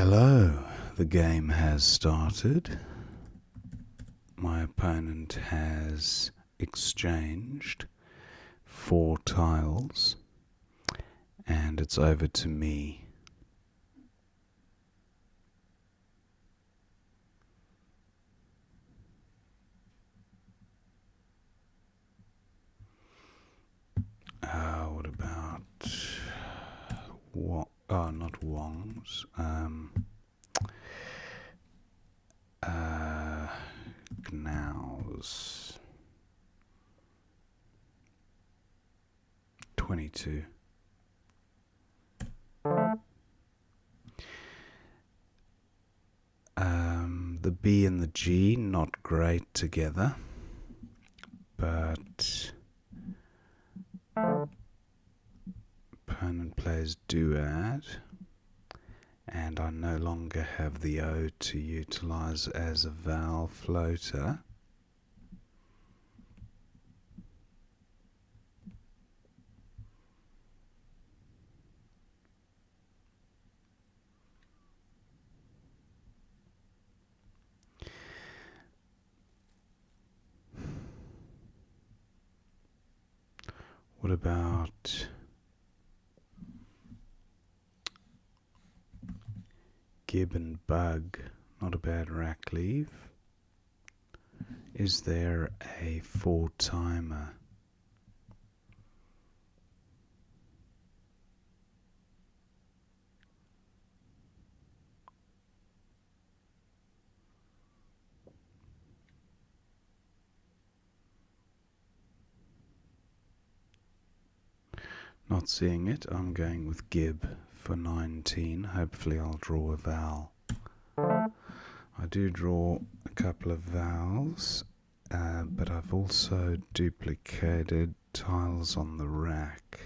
Hello, the game has started. My opponent has exchanged 4 tiles, and it's over to me. What about not Wong's. Gnau's 22. The B and the G not great together, but opponent plays duad, and I no longer have the O to utilize as a vowel floater. What about Gib and Bug? Not a bad rack leave. Is there a 4-timer? Not seeing it. I'm going with Gib for 19. Hopefully I'll draw a vowel. I do draw a couple of vowels, but I've also duplicated tiles on the rack.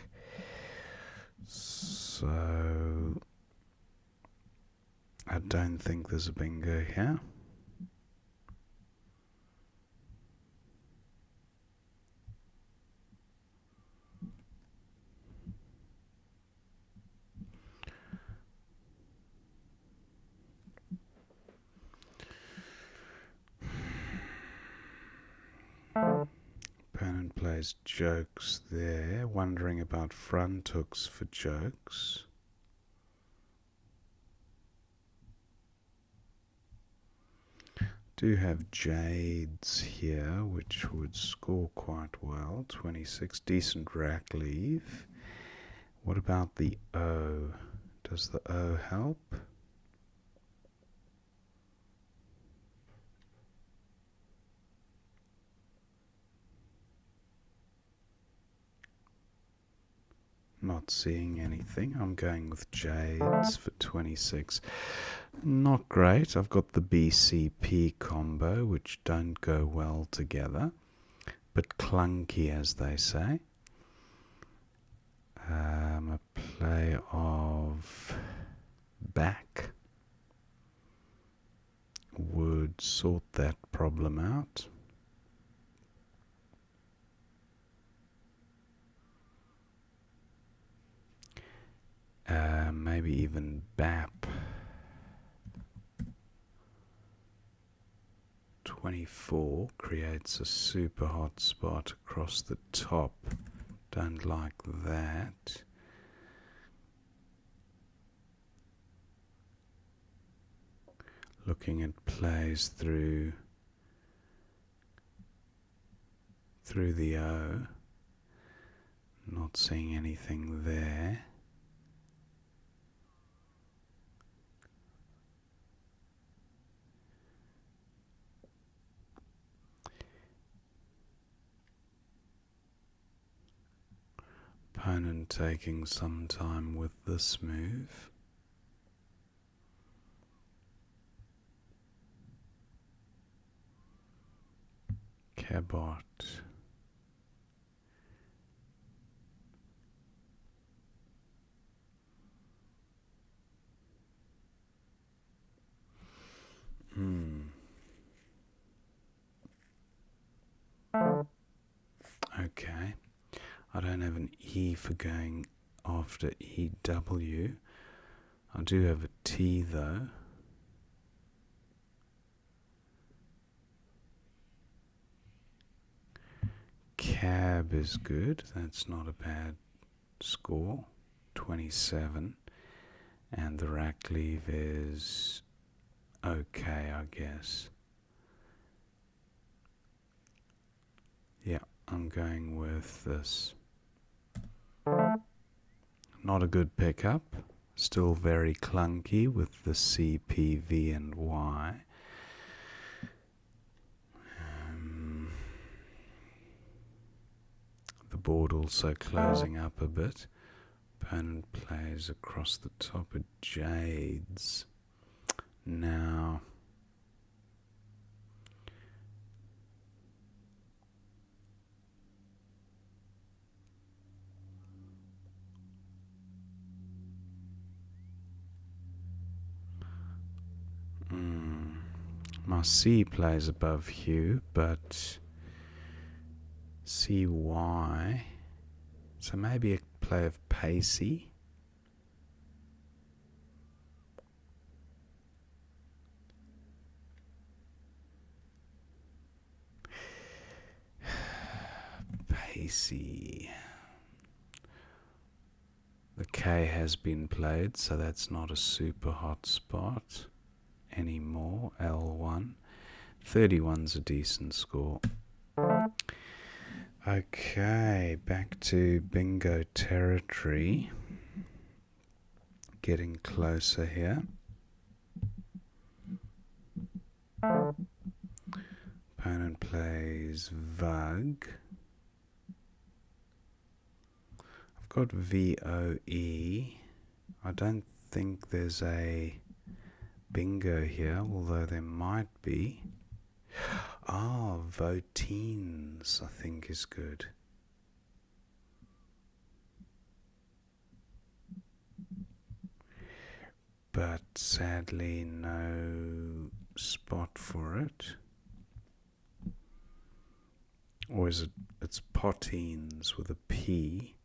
So I don't think there's a bingo here. Opponent plays jokes there, wondering about front hooks for jokes. Do have jades here, which would score quite well. 26, decent rack leave. What about the O? Does the O help? Not seeing anything. I'm going with jades for 26. Not great. I've got the BCP combo, which don't go well together, but clunky, as they say. A play of back would sort that problem out. Maybe even BAP. 24 creates a super hot spot across the top. Don't like that. Looking at plays through the O. Not seeing anything there. Opponent taking some time with this move. Cabot. Okay. I don't have an E for going after EW. I do have a T though. Cab is good. That's not a bad score. 27. And the rack leave is okay, I guess. Yeah, I'm going with this. Not a good pickup. Still very clunky with the C, P, V and Y. The board also closing up a bit. Opponent plays across the top of Jades. Now, my C plays above Hugh, but CY. So maybe a play of Pacey. Pacey. The K has been played, so that's not a super hot spot anymore. L1. 31's a decent score. Okay, back to bingo territory. Getting closer here. Opponent plays Vug. I've got VOE. I don't think there's a bingo here, although there might be. Ah, Voteens I think is good. But sadly no spot for it. Or is it? It's Potteens with a P.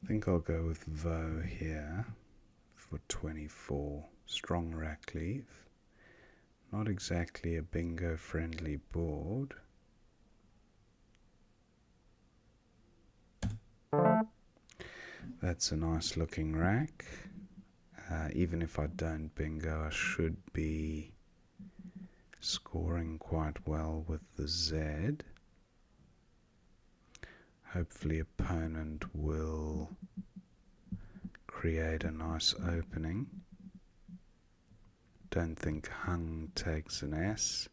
I think I'll go with Vo here for 24. Strong rack leave. Not exactly a bingo friendly board. That's a nice looking rack. Even if I don't bingo, I should be scoring quite well with the Z. Hopefully opponent will create a nice opening. Don't think hung takes an S.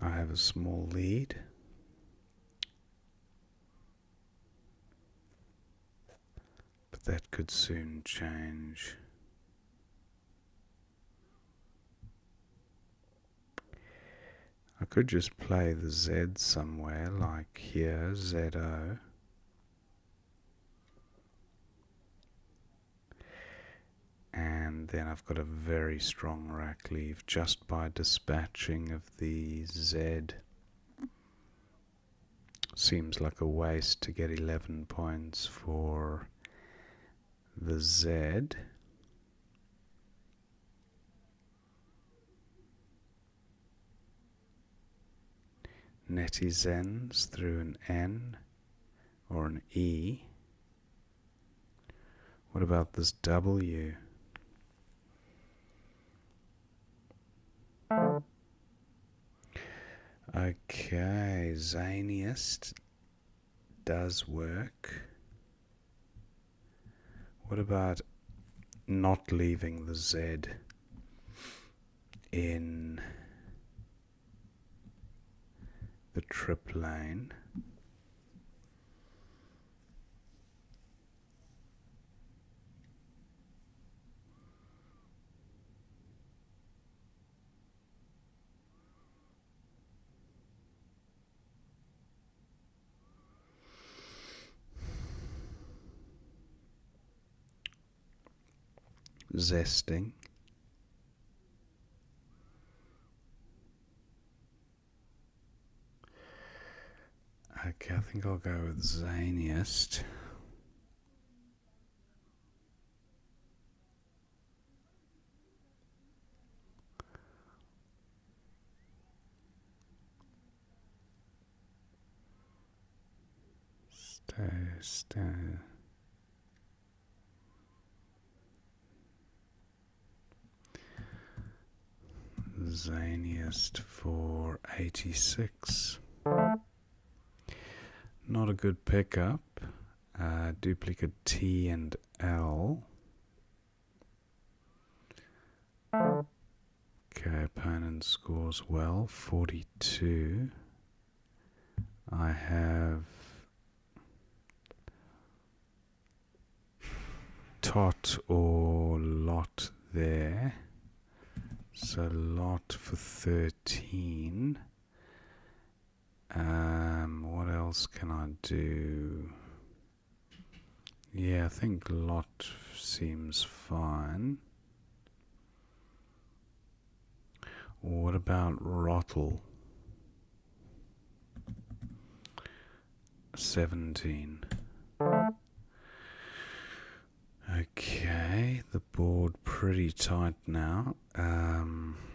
I have a small lead. But that could soon change. I could just play the Z somewhere, like here, ZO. And then I've got a very strong rack leave just by dispatching of the Z. Seems like a waste to get 11 points for the Z. Netizens through an N or an E. What about this W? Okay, Zaniest does work. What about not leaving the Z in the trip lane? zesting. Okay, I think I'll go with zaniest. Stay. Zaniest for 86. Not a good pickup. Duplicate T and L. Okay, opponent scores well, 42. I have tot or lot there. So lot for 13. What else can I do? Yeah, I think lot seems fine. What about rottle? 17. Okay, the board pretty tight now.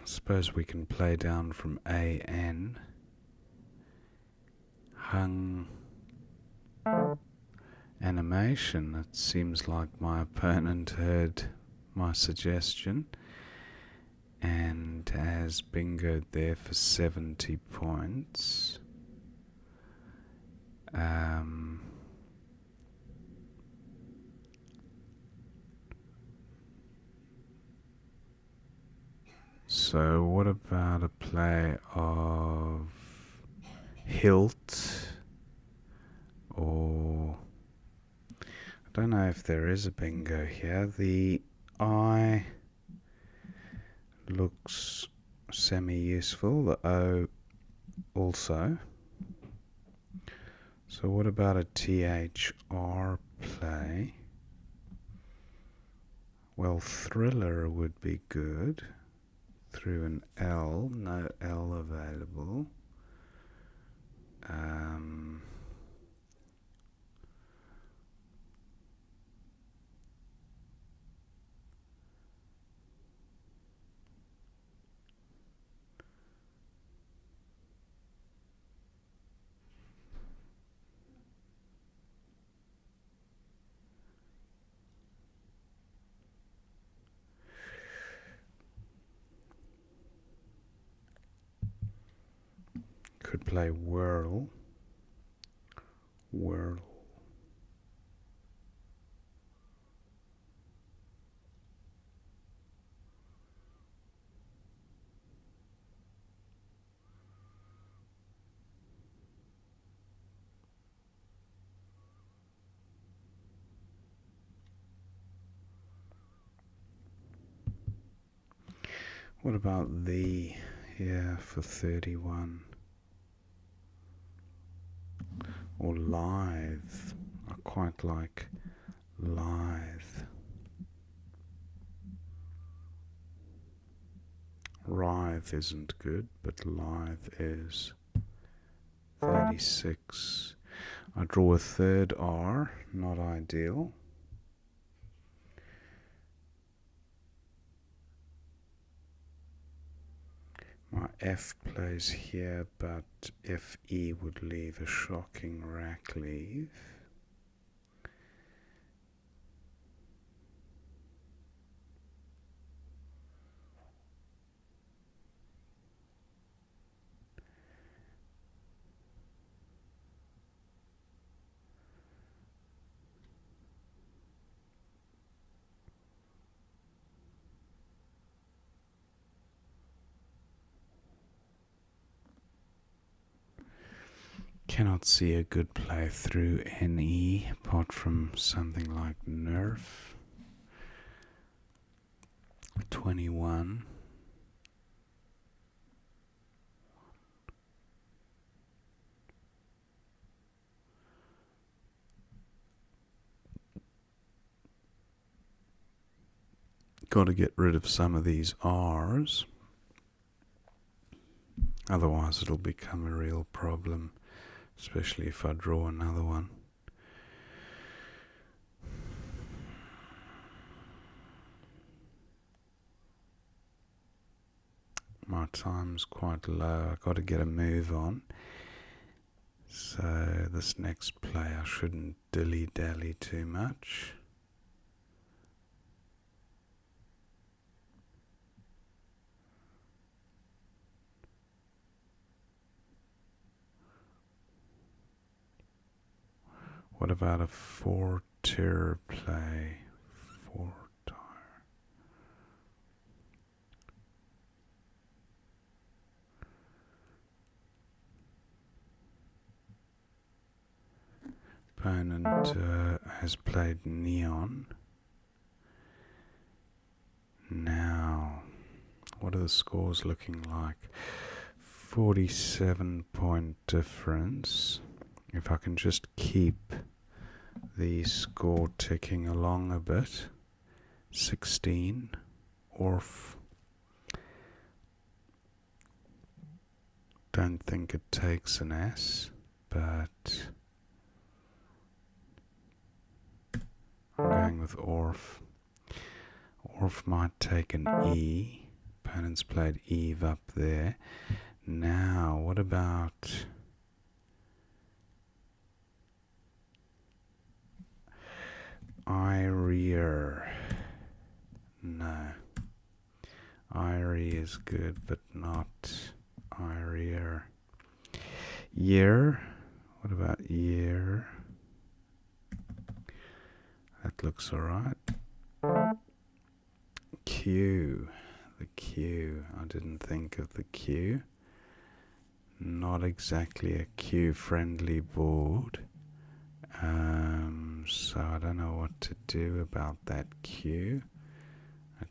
Suppose we can play down from AN. Hung animation. It seems like my opponent heard my suggestion and has bingoed there for 70 points. So what about a play of hilt, or I don't know if there is a bingo here. The I looks semi-useful, the O also. So what about a THR play? Well, thriller would be good. Through an L, no L available. Could play whirl. Whirl. What about the here for 31? Or lithe. I quite like lithe. Writhe isn't good, but lithe is. 36. I draw a third R, not ideal. My F plays here, but FE would leave a shocking rack leave. Cannot see a good play through NE apart from something like Nerf. 21. got to get rid of some of these R's. Otherwise it'll become a real problem, especially if I draw another one. My time's quite low. I've got to get a move on. So this next play I shouldn't dilly-dally too much. What about a 4-tier play? 4-tier. Opponent has played neon. Now, what are the scores looking like? 47-point difference. If I can just keep the score ticking along a bit. 16. Orf. Don't think it takes an S, but I'm going with Orf. Orf might take an E. Opponent's played Eve up there. Now, what about I-rear? No. I-re is good, but not I-rear. Year? What about year? That looks alright. Q. The Q. I didn't think of the Q. Not exactly a Q-friendly board. So I don't know what to do about that Q. I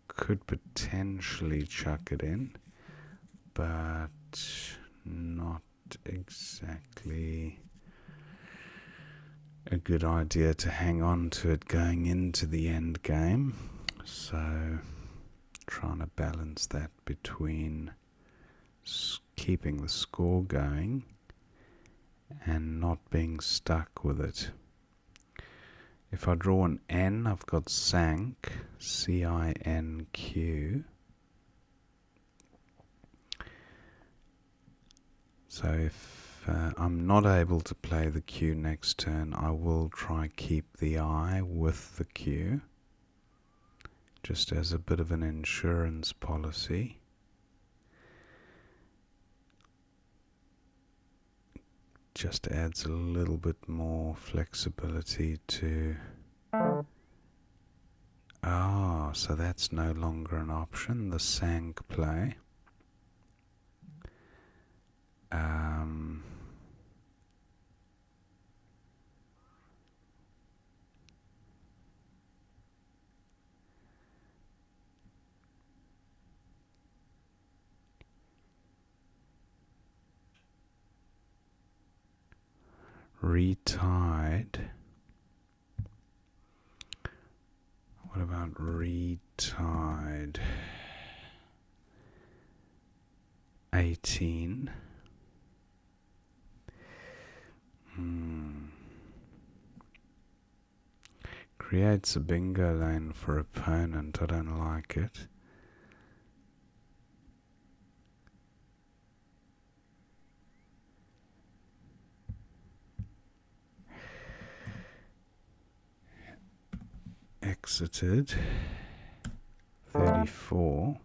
could potentially chuck it in, but not exactly a good idea to hang on to it going into the end game. So trying to balance that between keeping the score going and not being stuck with it. If I draw an N, I've got sank, C-I-N-Q. So if I'm not able to play the Q next turn, I will try keep the I with the Q, just as a bit of an insurance policy. Just adds a little bit more flexibility to... Ah, so that's no longer an option, the sank play. Retied. What about retied? 18. Creates a bingo lane for opponent. I don't like it. Exited. 34.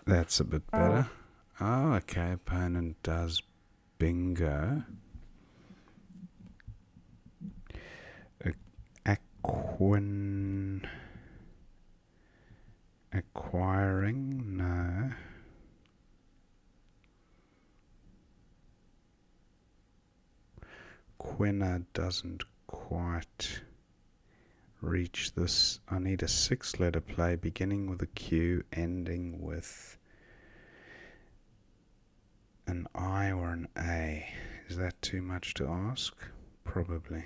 That's a bit better. Oh, okay. Opponent does bingo. Acquiring? No. Quina doesn't quite reach this. I need a 6-letter play beginning with a Q, ending with an I or an A. Is that too much to ask? Probably.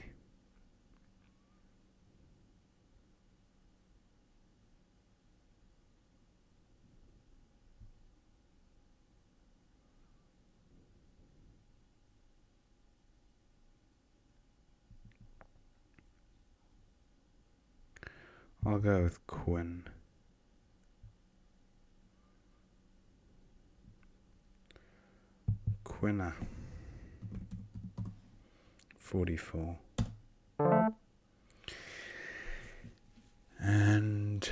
I'll go with Quinn. Quinner. 44. And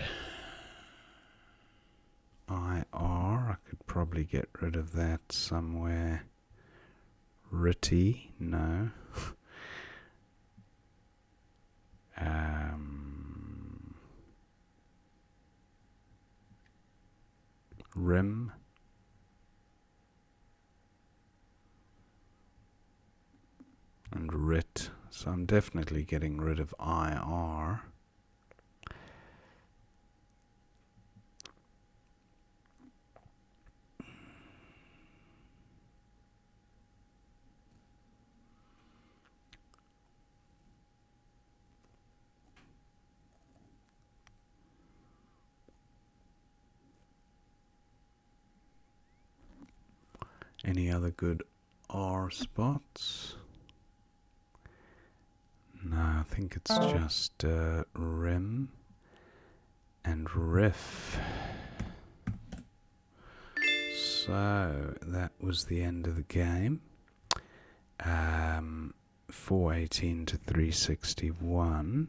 IR, I could probably get rid of that somewhere. Ritty, no. Rim. And Rit. So I'm definitely getting rid of IR. Any other good R spots? No, I think it's just Rim and Riff. So that was the end of the game. 418 to 361.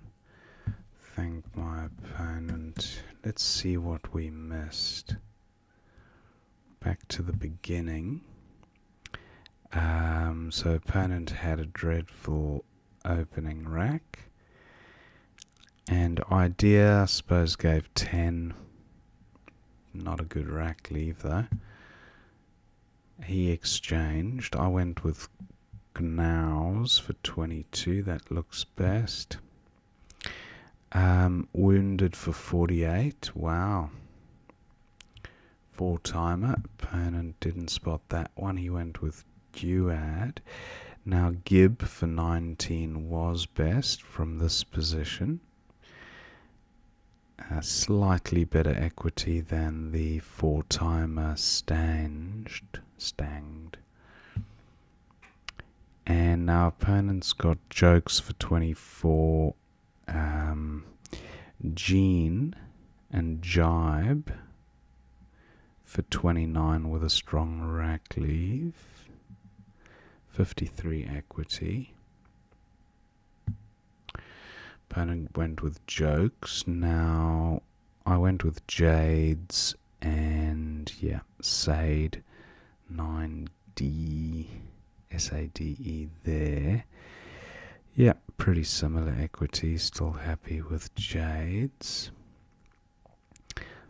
Thank my opponent. Let's see what we missed. Back to the beginning. So opponent had a dreadful opening rack. And idea, I suppose, gave 10. Not a good rack leave though. He exchanged. I went with Gnaus for 22. That looks best. Wounded for 48. Wow. 4-timer. Opponent didn't spot that one. He went with Duad. Now Gib for 19 was best from this position. Slightly better equity than the 4-timer Stanged. And our opponent's got Jokes for 24. Gene and Jibe for 29 with a strong rack leave. 53 equity. Opponent went with Jokes. Now I went with Jades and Sade. 9D SADE there. Yeah, pretty similar equity. Still happy with Jades.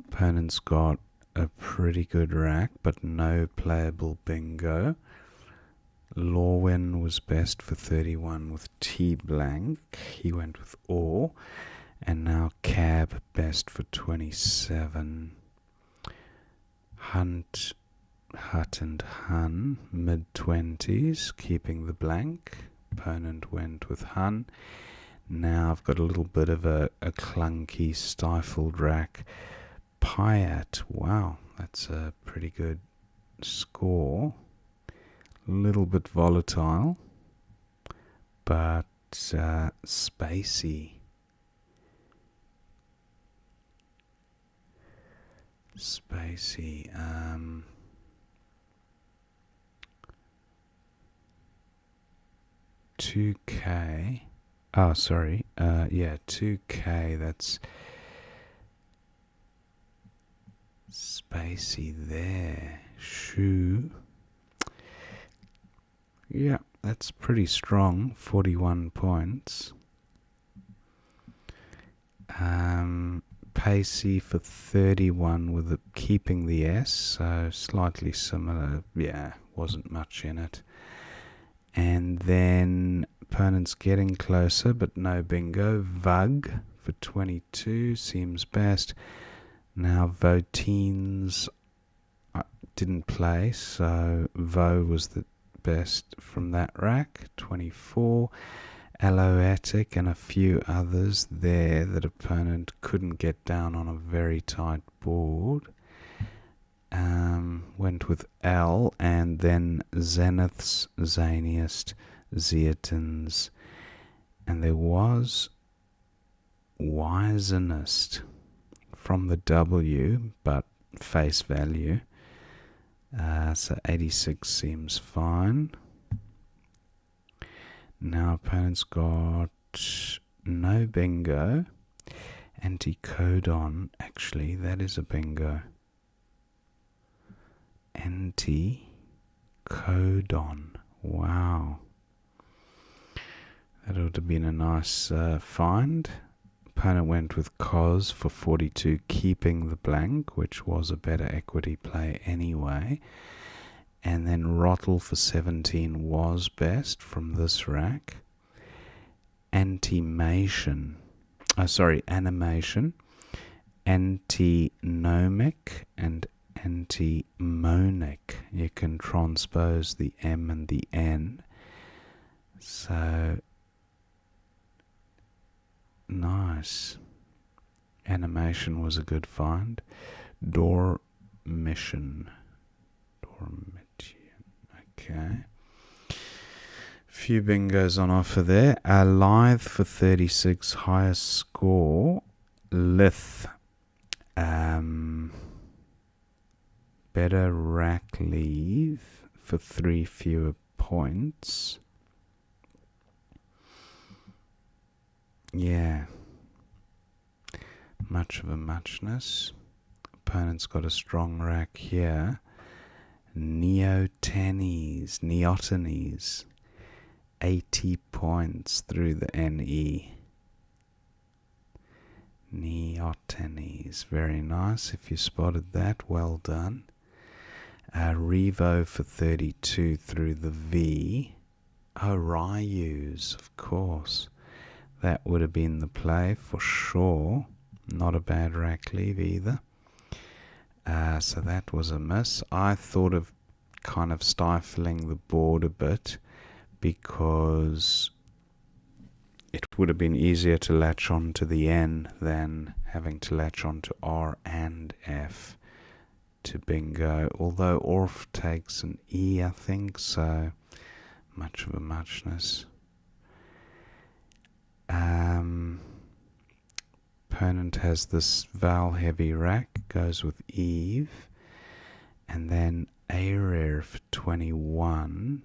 Opponent's got a pretty good rack, but no playable bingo. Lorwyn was best for 31 with T blank. He went with Or. And now Cab best for 27. Hut and Hun mid-20s, keeping the blank. Opponent went with Hun. Now I've got a little bit of a clunky stifled rack. Piat, wow, that's a pretty good score. A little bit volatile, but spacey. Spacey. 2K. Oh, sorry. 2K. That's spacey there. Shoe. Yeah, that's pretty strong. 41 points. Pacey for 31 with keeping the S, so slightly similar. Yeah, wasn't much in it. And then opponent's getting closer, but no bingo. Vug for 22 seems best. Now Voteens didn't play, so Vo was the best from that rack. 24. Aloetic and a few others there that opponent couldn't get down on a very tight board. Went with L, and then Zeniths, Zaniest, Zeatons, and there was Wisenist from the W, but face value. So 86 seems fine. Now opponent's got no bingo. Anticodon, actually, that is a bingo. Anticodon, wow. That would have been a nice find. Opponent went with Cos for 42, keeping the blank, which was a better equity play anyway. And then Rottle for 17 was best from this rack. Animation, antinomic, and antimonic. You can transpose the M and the N. So, nice. Animation was a good find. Dormition. Okay. Few bingos on offer there. Lithe for 36, highest score. Lith. Better rack leave for 3 fewer points. Yeah. Much of a muchness. Opponent's got a strong rack here. Neotenes. 80 points through the NE. Neotenes. Very nice. If you spotted that, well done. Revo for 32 through the V. Oh, Ryus, of course. That would have been the play for sure. Not a bad rack leave either. So that was a miss. I thought of kind of stifling the board a bit because it would have been easier to latch on to the N than having to latch on to R and F to bingo. Although Orf takes an E, I think, so much of a muchness. Opponent has this vowel heavy rack, goes with Eve, and then A rare for 21,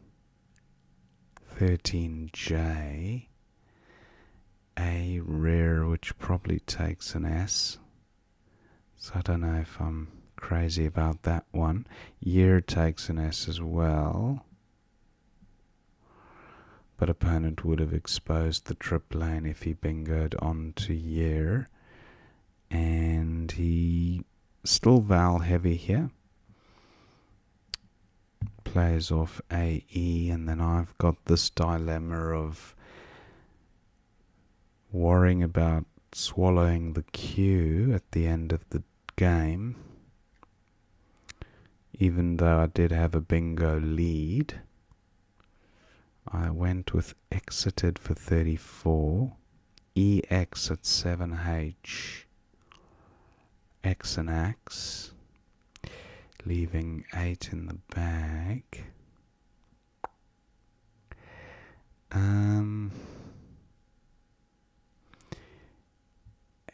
13J, A rare, which probably takes an S, so I don't know if I'm crazy about that one. Year takes an S as well, but opponent would have exposed the trip lane if he bingoed onto year. And he still vowel heavy here. Plays off AE, and then I've got this dilemma of worrying about swallowing the Q at the end of the game, even though I did have a bingo lead. I went with exited for 34, EX at 7H, X and X, leaving 8 in the bag.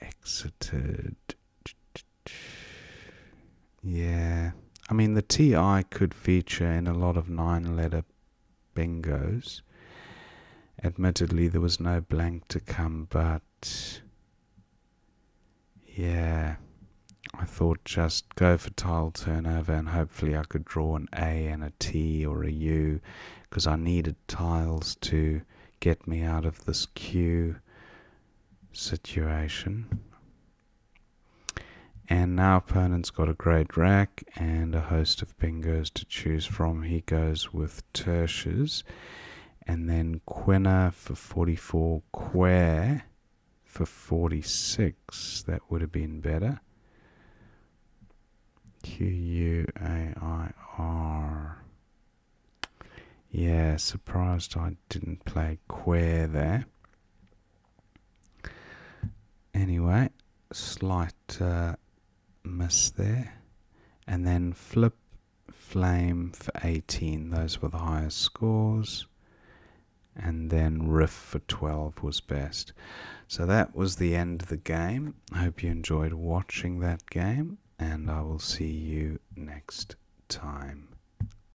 Exited. Yeah. I mean, the TI could feature in a lot of 9-letter bingos. Admittedly, there was no blank to come, but yeah, I thought just go for tile turnover and hopefully I could draw an A and a T or a U, because I needed tiles to get me out of this Q situation. And now opponent's got a great rack and a host of bingos to choose from. He goes with tertius, and then Quina for 44, Quair for 46. That would have been better. Quair. Yeah, surprised I didn't play Quair there. Anyway, slight miss there. And then flip flame for 18. Those were the highest scores. and then riff for 12 was best. So that was the end of the game. I hope you enjoyed watching that game, and I will see you next time.